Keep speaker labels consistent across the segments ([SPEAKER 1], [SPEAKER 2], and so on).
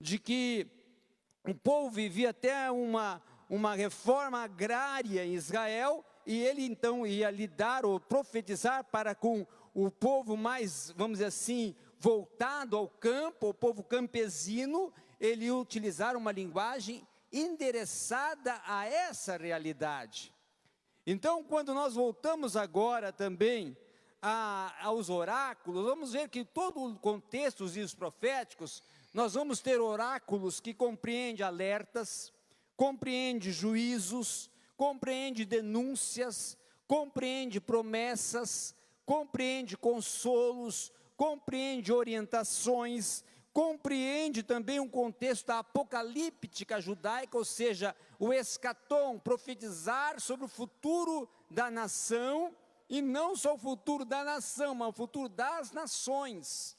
[SPEAKER 1] de que o povo vivia até uma reforma agrária em Israel, e ele então ia lidar ou profetizar para com o povo mais, vamos dizer assim, voltado ao campo, o povo campesino. Ele ia utilizar uma linguagem endereçada a essa realidade. Então, quando nós voltamos agora também aos oráculos, vamos ver que todo o contexto dos livros proféticos, nós vamos ter oráculos que compreendem alertas, compreende juízos, compreende denúncias, compreende promessas, compreende consolos, compreende orientações, compreende também um contexto apocalíptica judaica, ou seja, o escatom, profetizar sobre o futuro da nação, e não só o futuro da nação, mas o futuro das nações.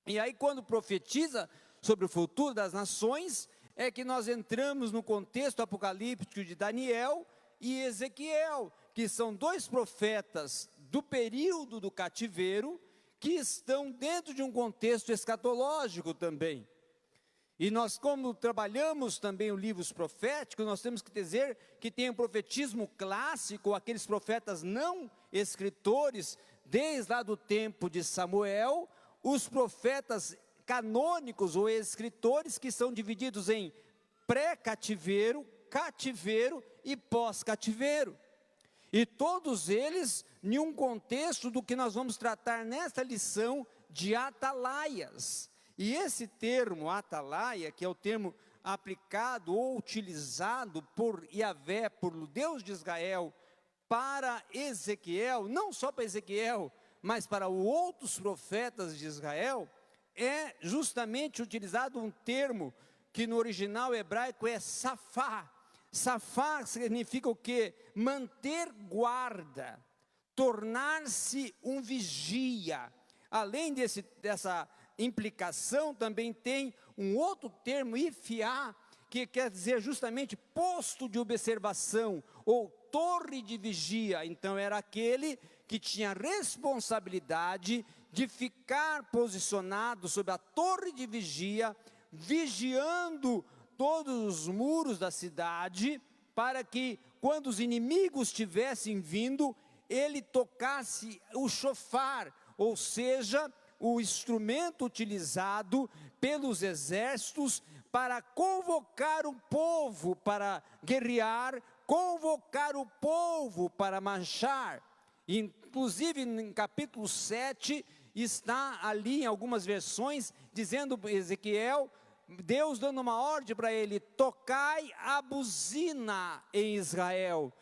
[SPEAKER 1] E aí, quando profetiza sobre o futuro das nações, é que nós entramos no contexto apocalíptico de Daniel e Ezequiel, que são dois profetas do período do cativeiro, que estão dentro de um contexto escatológico também. E nós, como trabalhamos também os livros proféticos, nós temos que dizer que tem um profetismo clássico, aqueles profetas não escritores, desde lá do tempo de Samuel, os profetas canônicos ou escritores, que são divididos em pré-cativeiro, cativeiro e pós-cativeiro. E todos eles em um contexto do que nós vamos tratar nesta lição de atalaias. E esse termo atalaia, que é o termo aplicado ou utilizado por Yahvé, por Deus de Israel, para Ezequiel, não só para Ezequiel, mas para outros profetas de Israel, é justamente utilizado um termo que no original hebraico é safá. Safá significa o quê? Manter guarda, tornar-se um vigia. Além dessa implicação, também tem um outro termo, ifiá, que quer dizer justamente posto de observação, ou torre de vigia. Então era aquele que tinha responsabilidade de ficar posicionado sobre a torre de vigia, vigiando todos os muros da cidade, para que quando os inimigos estivessem vindo, ele tocasse o chofar, ou seja, o instrumento utilizado pelos exércitos para convocar o povo para guerrear, convocar o povo para marchar. Inclusive, em capítulo 7, está ali em algumas versões, dizendo Ezequiel, Deus dando uma ordem para ele: tocai a buzina em Israel,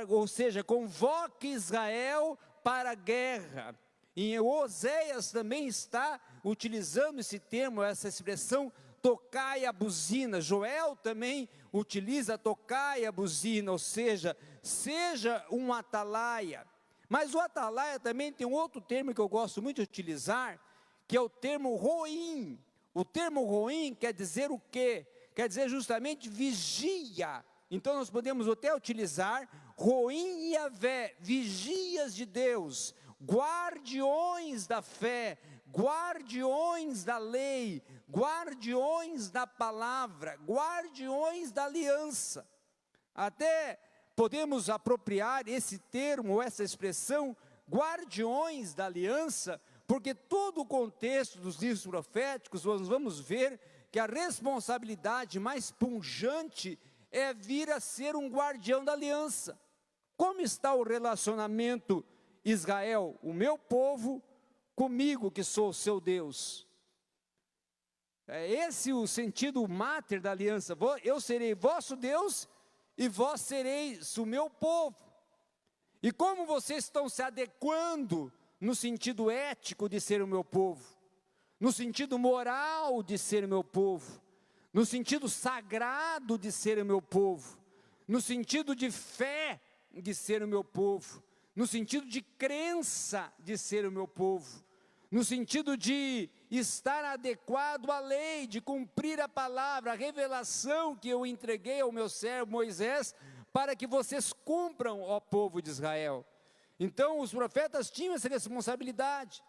[SPEAKER 1] ou seja, convoque Israel para a guerra. Em Oséias também está utilizando esse termo, essa expressão, tocai a buzina. Joel também utiliza tocai a buzina, ou seja, seja um atalaia. Mas o atalaia também tem um outro termo que eu gosto muito de utilizar, que é o termo roim. O termo roim quer dizer o quê? Quer dizer justamente vigia. Então nós podemos até utilizar roim e Yahvé, vigias de Deus, guardiões da fé, guardiões da lei, guardiões da palavra, guardiões da aliança. Até podemos apropriar esse termo, essa expressão, guardiões da aliança, porque todo o contexto dos livros proféticos, nós vamos ver que a responsabilidade mais pungente é vir a ser um guardião da aliança. Como está o relacionamento Israel, o meu povo, comigo que sou o seu Deus? É esse o sentido máter da aliança. Eu serei vosso Deus e vós sereis o meu povo. E como vocês estão se adequando no sentido ético de ser o meu povo, no sentido moral de ser o meu povo, no sentido sagrado de ser o meu povo, no sentido de fé de ser o meu povo, no sentido de crença de ser o meu povo, no sentido de estar adequado à lei, de cumprir a palavra, a revelação que eu entreguei ao meu servo Moisés, para que vocês cumpram, ó povo de Israel. Então os profetas tinham essa responsabilidade,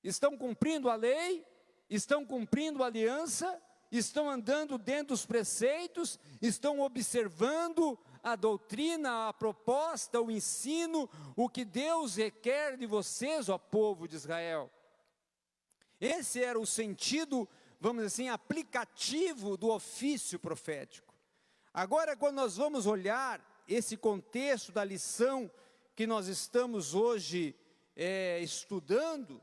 [SPEAKER 1] estão cumprindo a lei, estão cumprindo a aliança, estão andando dentro dos preceitos, estão observando a doutrina, a proposta, o ensino, o que Deus requer de vocês, ó povo de Israel. Esse era o sentido, vamos dizer assim, aplicativo do ofício profético. Agora, quando nós vamos olhar esse contexto da lição que nós estamos hoje estudando,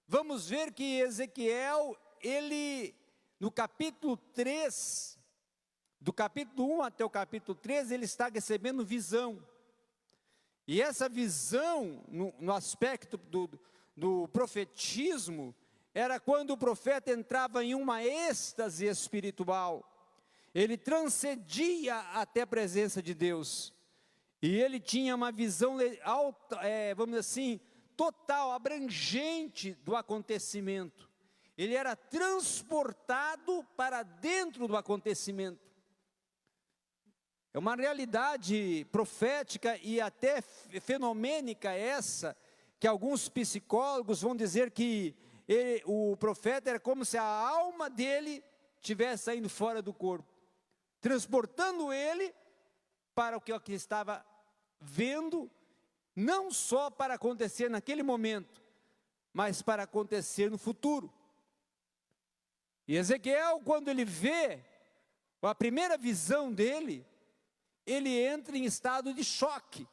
[SPEAKER 1] vamos ver que Ezequiel, ele, no capítulo 3, do capítulo 1 até o capítulo 3, ele está recebendo visão. E essa visão, no aspecto do profetismo, era quando o profeta entrava em uma êxtase espiritual. Ele transcendia até a presença de Deus. E ele tinha uma visão alta, vamos dizer assim, total, abrangente do acontecimento. Ele era transportado para dentro do acontecimento. É uma realidade profética e até fenomênica essa, que alguns psicólogos vão dizer que o profeta era como se a alma dele estivesse saindo fora do corpo, transportando ele para o que estava vendo, não só para acontecer naquele momento, mas para acontecer no futuro. E Ezequiel, quando ele vê a primeira visão dele, ele entra em estado de choque.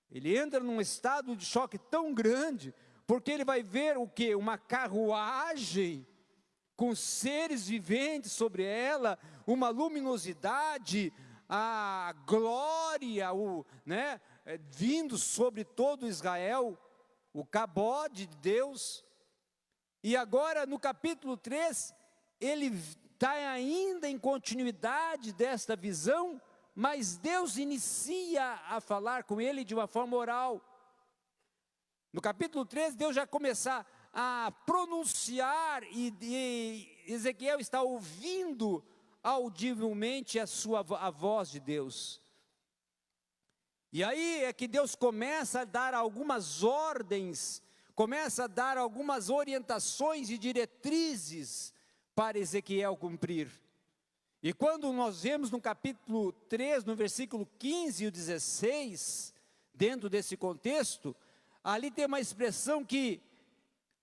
[SPEAKER 1] Ele entra num estado de choque tão grande, porque ele vai ver o quê? Uma carruagem com seres viventes sobre ela, uma luminosidade, a glória, vindo sobre todo Israel, o cabode de Deus. E agora no capítulo 3, ele está ainda em continuidade desta visão, mas Deus inicia a falar com ele de uma forma oral. No capítulo 3, Deus já começa a pronunciar, e Ezequiel está ouvindo audivelmente a voz de Deus. E aí é que Deus começa a dar algumas ordens, começa a dar algumas orientações e diretrizes para Ezequiel cumprir. E quando nós vemos no capítulo 3, no versículo 15 e 16, dentro desse contexto, ali tem uma expressão que,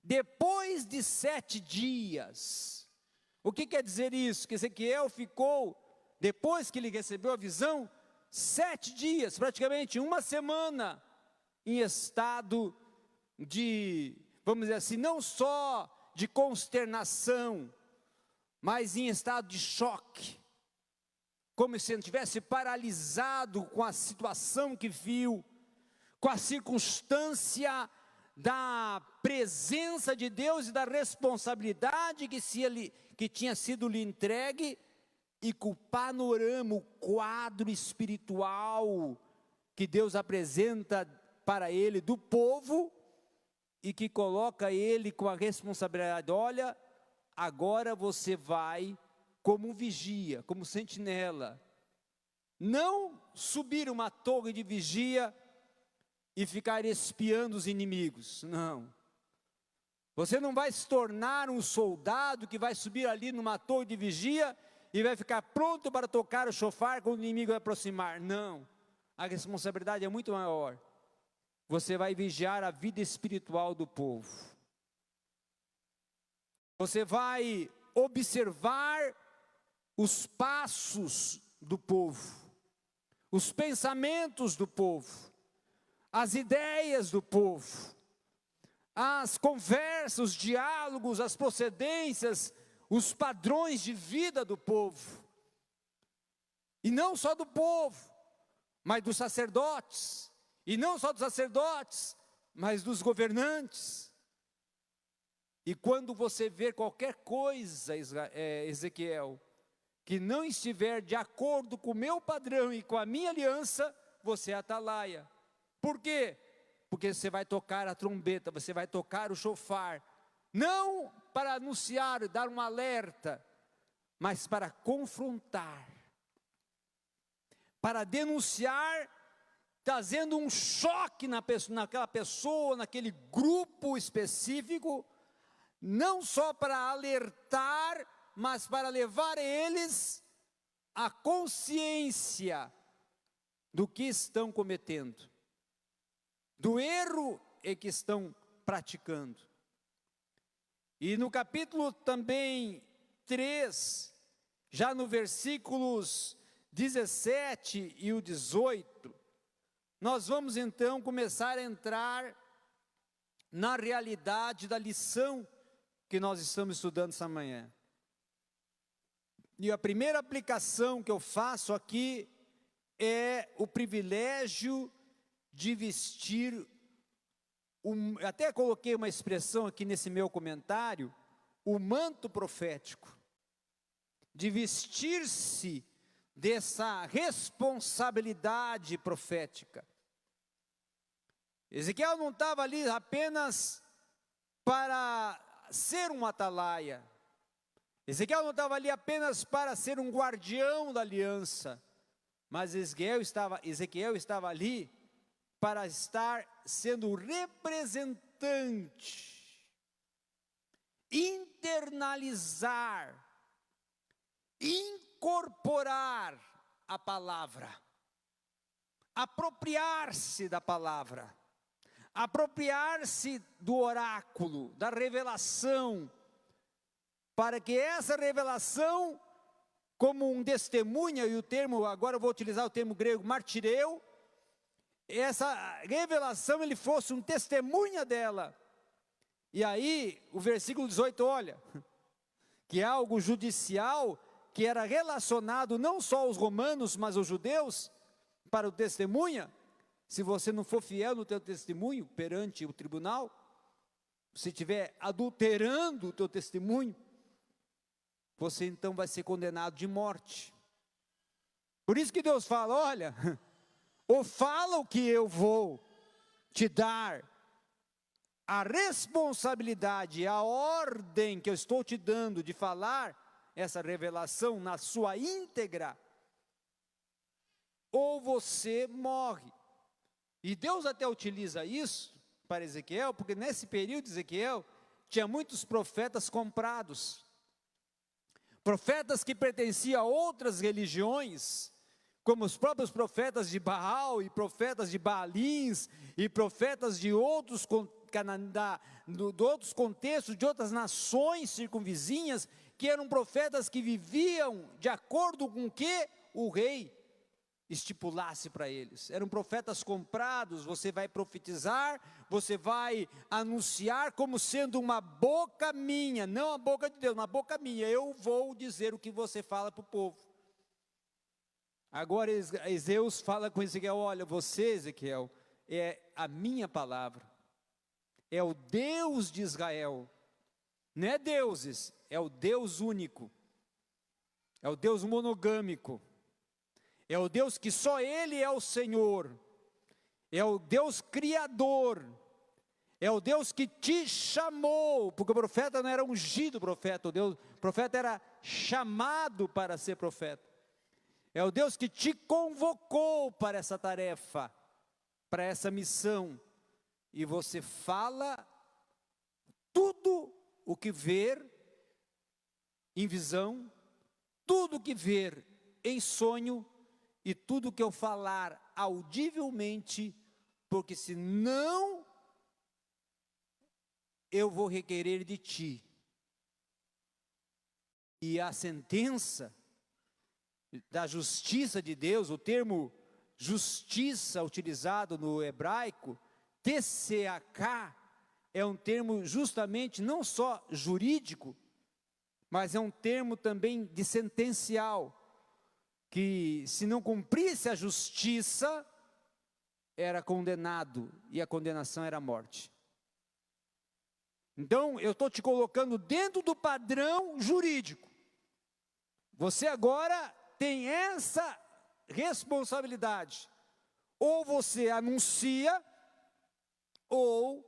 [SPEAKER 1] depois de 7 dias, o que quer dizer isso? Que Ezequiel ficou, depois que ele recebeu a visão, 7 dias, praticamente uma semana, em estado de, vamos dizer assim, não só de consternação, mas em estado de choque, como se ele estivesse paralisado com a situação que viu, com a circunstância da presença de Deus e da responsabilidade que tinha sido lhe entregue, e com o panorama, o quadro espiritual que Deus apresenta para ele do povo, e que coloca ele com a responsabilidade: olha, agora você vai como um vigia, como sentinela, não subir uma torre de vigia e ficar espiando os inimigos, não. Você não vai se tornar um soldado que vai subir ali numa torre de vigia e vai ficar pronto para tocar o chofar quando o inimigo vai aproximar, não. A responsabilidade é muito maior. Você vai vigiar a vida espiritual do povo. Você vai observar os passos do povo, os pensamentos do povo, as ideias do povo, as conversas, os diálogos, as procedências, os padrões de vida do povo. E não só do povo, mas dos sacerdotes. E não só dos sacerdotes, mas dos governantes. E quando você ver qualquer coisa, Ezequiel, que não estiver de acordo com o meu padrão e com a minha aliança, você é atalaia. Por quê? Porque você vai tocar a trombeta, você vai tocar o chofar, não para anunciar, dar um alerta, mas para confrontar, para denunciar, trazendo um choque naquela pessoa, naquele grupo específico, não só para alertar, mas para levar eles à consciência do que estão cometendo, do erro que estão praticando. E no capítulo também 3, já no versículos 17 e o 18, nós vamos então começar a entrar na realidade da lição que nós estamos estudando essa manhã. E a primeira aplicação que eu faço aqui é o privilégio de vestir, até coloquei uma expressão aqui nesse meu comentário, o manto profético, de vestir-se dessa responsabilidade profética. Ezequiel não estava ali apenas para ser um atalaia, Ezequiel não estava ali apenas para ser um guardião da aliança, mas Ezequiel estava ali para estar sendo representante, internalizar, incorporar a palavra, apropriar-se da palavra, apropriar-se do oráculo, da revelação, para que essa revelação, como um testemunha, e o termo, agora eu vou utilizar o termo grego, martireu, essa revelação ele fosse um testemunha dela. E aí, o versículo 18, olha, que é algo judicial, que era relacionado não só aos romanos, mas aos judeus, para o testemunha. Se você não for fiel no teu testemunho perante o tribunal, se estiver adulterando o teu testemunho, você então vai ser condenado de morte. Por isso que Deus fala, olha, ou fala o que eu vou te dar, a responsabilidade, a ordem que eu estou te dando de falar essa revelação na sua íntegra, ou você morre. E Deus até utiliza isso para Ezequiel, porque nesse período de Ezequiel, tinha muitos profetas comprados, profetas que pertenciam a outras religiões, como os próprios profetas de Baal, e profetas de Baalins, e profetas de outros contextos, de outras nações circunvizinhas, que eram profetas que viviam de acordo com o que o rei estipulasse para eles. Eram profetas comprados. Você vai profetizar, você vai anunciar como sendo uma boca minha, não a boca de Deus, uma boca minha, eu vou dizer o que você fala para o povo. Agora Deus fala com Ezequiel, olha, você, Ezequiel, é a minha palavra, é o Deus de Israel, não é deuses, é o Deus único, é o Deus monogâmico, é o Deus que só Ele é o Senhor, é o Deus criador, é o Deus que te chamou, porque o profeta não era ungido profeta, o profeta era chamado para ser profeta, é o Deus que te convocou para essa tarefa, para essa missão, e você fala tudo o que ver em visão, tudo o que ver em sonho, e tudo que eu falar audivelmente, porque senão eu vou requerer de ti. E a sentença da justiça de Deus, o termo justiça utilizado no hebraico, TCAK, é um termo justamente não só jurídico, mas é um termo também de sentencial, que se não cumprisse a justiça, era condenado, e a condenação era a morte. Então, eu estou te colocando dentro do padrão jurídico. Você agora tem essa responsabilidade. Ou você anuncia, ou,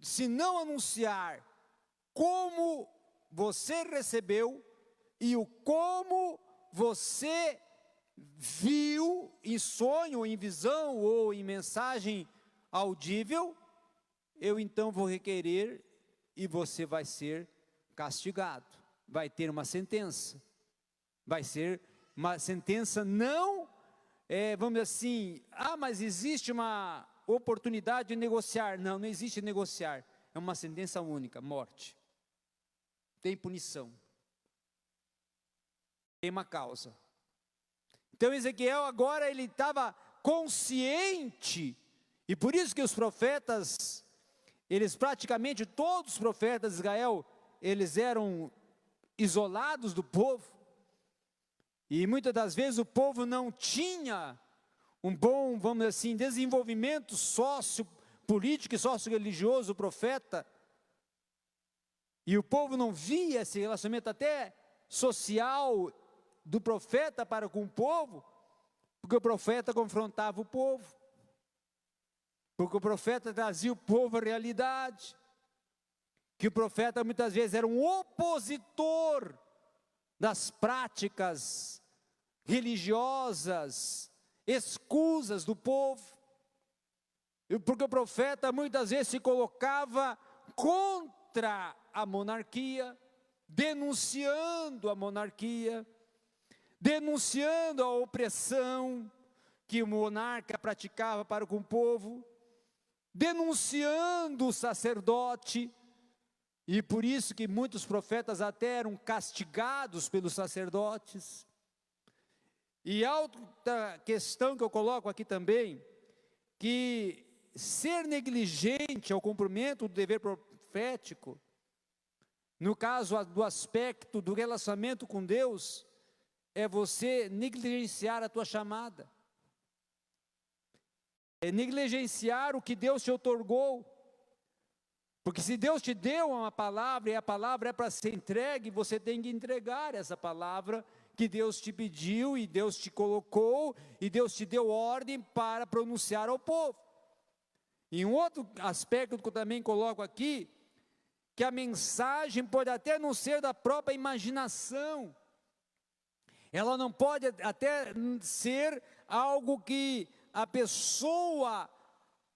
[SPEAKER 1] se não anunciar, como você recebeu, e o como você viu em sonho, em visão ou em mensagem audível, eu então vou requerer e você vai ser castigado, vai ter uma sentença, vai ser uma sentença não, vamos dizer assim, mas existe uma oportunidade de negociar. Não, não existe negociar, é uma sentença única, morte, tem punição, tem uma causa. Então Ezequiel agora ele estava consciente, e por isso que os profetas, eles praticamente todos os profetas de Israel, eles eram isolados do povo, e muitas das vezes o povo não tinha um bom, vamos dizer assim, desenvolvimento sociopolítico e socio-religioso do profeta, e o povo não via esse relacionamento até social do profeta para com o povo, porque o profeta confrontava o povo, porque o profeta trazia o povo à realidade, que o profeta muitas vezes era um opositor das práticas religiosas, escusas do povo, porque o profeta muitas vezes se colocava contra a monarquia, denunciando a monarquia, denunciando a opressão que o monarca praticava para com o povo, denunciando o sacerdote, e por isso que muitos profetas até eram castigados pelos sacerdotes. E a outra questão que eu coloco aqui também, que ser negligente ao cumprimento do dever profético, no caso do aspecto do relacionamento com Deus, é você negligenciar a tua chamada, é negligenciar o que Deus te outorgou, porque se Deus te deu uma palavra, e a palavra é para ser entregue, você tem que entregar essa palavra que Deus te pediu, e Deus te colocou, e Deus te deu ordem para pronunciar ao povo. E um outro aspecto que eu também coloco aqui, que a mensagem pode até não ser da própria imaginação, ela não pode até ser algo que a pessoa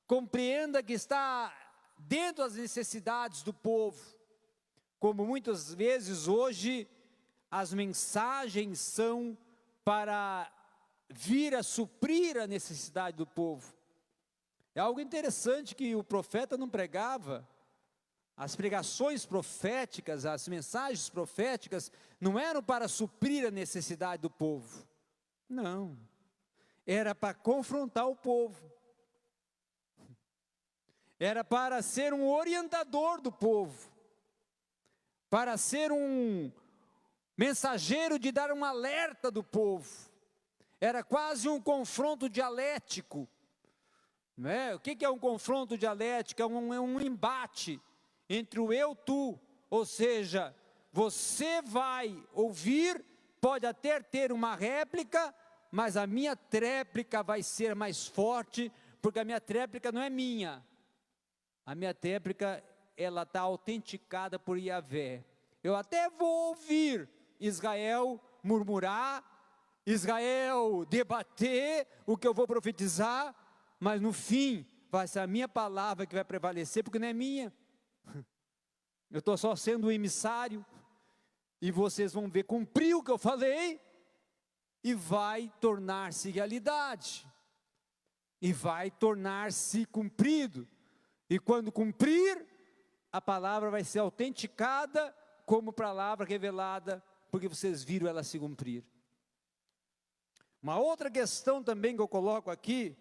[SPEAKER 1] compreenda que está dentro das necessidades do povo, como muitas vezes hoje as mensagens são para vir a suprir a necessidade do povo. É algo interessante que o profeta não pregava, as pregações proféticas, as mensagens proféticas, não eram para suprir a necessidade do povo, não, era para confrontar o povo, era para ser um orientador do povo, para ser um mensageiro de dar um alerta do povo, era quase um confronto dialético, não é? O que é um confronto dialético? É um embate entre o eu e tu, ou seja, você vai ouvir, pode até ter uma réplica, mas a minha tréplica vai ser mais forte, porque a minha tréplica não é minha, a minha tréplica, ela está autenticada por Yahvé. Eu até vou ouvir Israel murmurar, Israel debater o que eu vou profetizar, mas no fim vai ser a minha palavra que vai prevalecer, porque não é minha, eu estou só sendo o emissário, e vocês vão ver cumprir o que eu falei, e vai tornar-se realidade, e vai tornar-se cumprido, e quando cumprir, a palavra vai ser autenticada como palavra revelada, porque vocês viram ela se cumprir. Uma outra questão também que eu coloco aqui,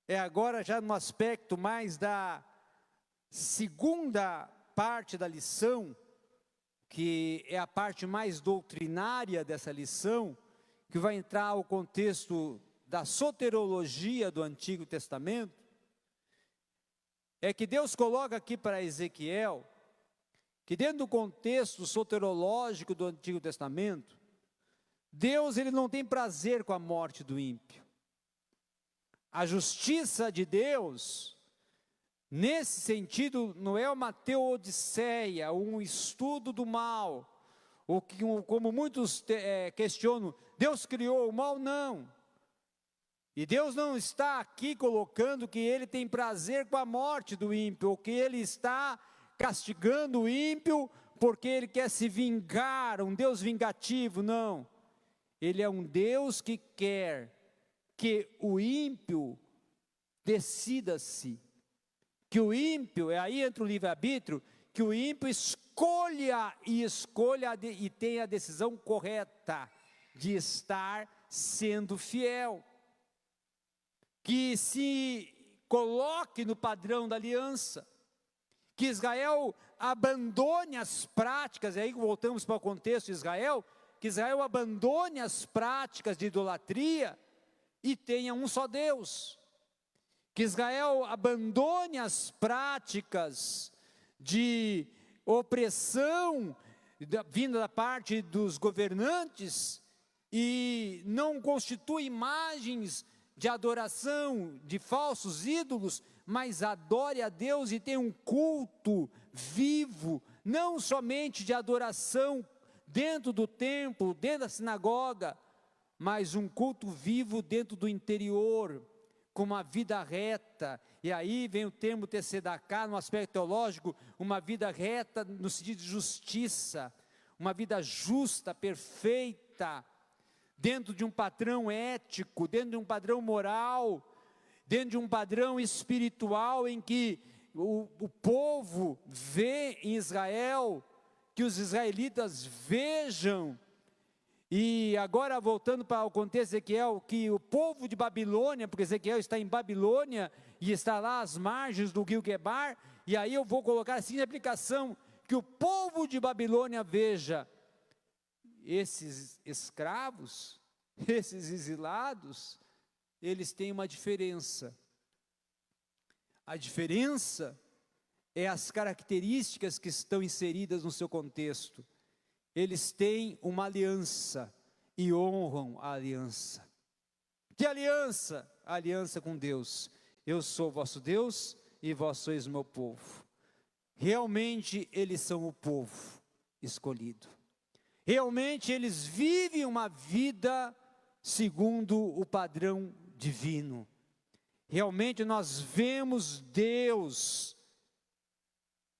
[SPEAKER 1] é agora já no aspecto mais da segunda parte da lição, que é a parte mais doutrinária dessa lição, que vai entrar ao contexto da soteriologia do Antigo Testamento, é que Deus coloca aqui para Ezequiel, que dentro do contexto soterológico do Antigo Testamento, Deus ele não tem prazer com a morte do ímpio. A justiça de Deus, nesse sentido, não é uma teodiceia, um estudo do mal, ou que, como muitos questionam, Deus criou o mal, não. E Deus não está aqui colocando que Ele tem prazer com a morte do ímpio, ou que Ele está castigando o ímpio porque ele quer se vingar, um Deus vingativo, não. Ele é um Deus que quer que o ímpio decida-se, que o ímpio, aí entra o livre-arbítrio, que o ímpio escolha e tenha a decisão correta de estar sendo fiel, que se coloque no padrão da aliança, que Israel abandone as práticas, e aí voltamos para o contexto de Israel, que Israel abandone as práticas de idolatria e tenha um só Deus, que Israel abandone as práticas de opressão vinda da parte dos governantes e não constitui imagens de adoração de falsos ídolos, mas adore a Deus e tenha um culto vivo, não somente de adoração dentro do templo, dentro da sinagoga, mas um culto vivo dentro do interior, com uma vida reta. E aí vem o termo tzedakah no aspecto teológico, uma vida reta no sentido de justiça, uma vida justa, perfeita, dentro de um padrão ético, dentro de um padrão moral, dentro de um padrão espiritual em que o povo vê em Israel, que os israelitas vejam. E agora voltando para o contexto de Ezequiel, que o povo de Babilônia, porque Ezequiel está em Babilônia e está lá às margens do rio Quebar, e aí eu vou colocar assim de aplicação, que o povo de Babilônia veja esses escravos, esses exilados, eles têm uma diferença. A diferença é as características que estão inseridas no seu contexto. Eles têm uma aliança e honram a aliança. Que aliança? A aliança com Deus. Eu sou vosso Deus e vós sois o meu povo. Realmente eles são o povo escolhido. Realmente eles vivem uma vida segundo o padrão divino. Realmente nós vemos Deus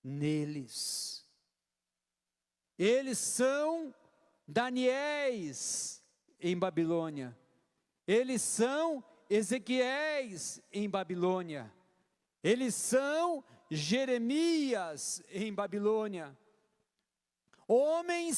[SPEAKER 1] neles. Eles são Daniéis em Babilônia. Eles são Ezequiéis em Babilônia. Eles são Jeremias em Babilônia. Homens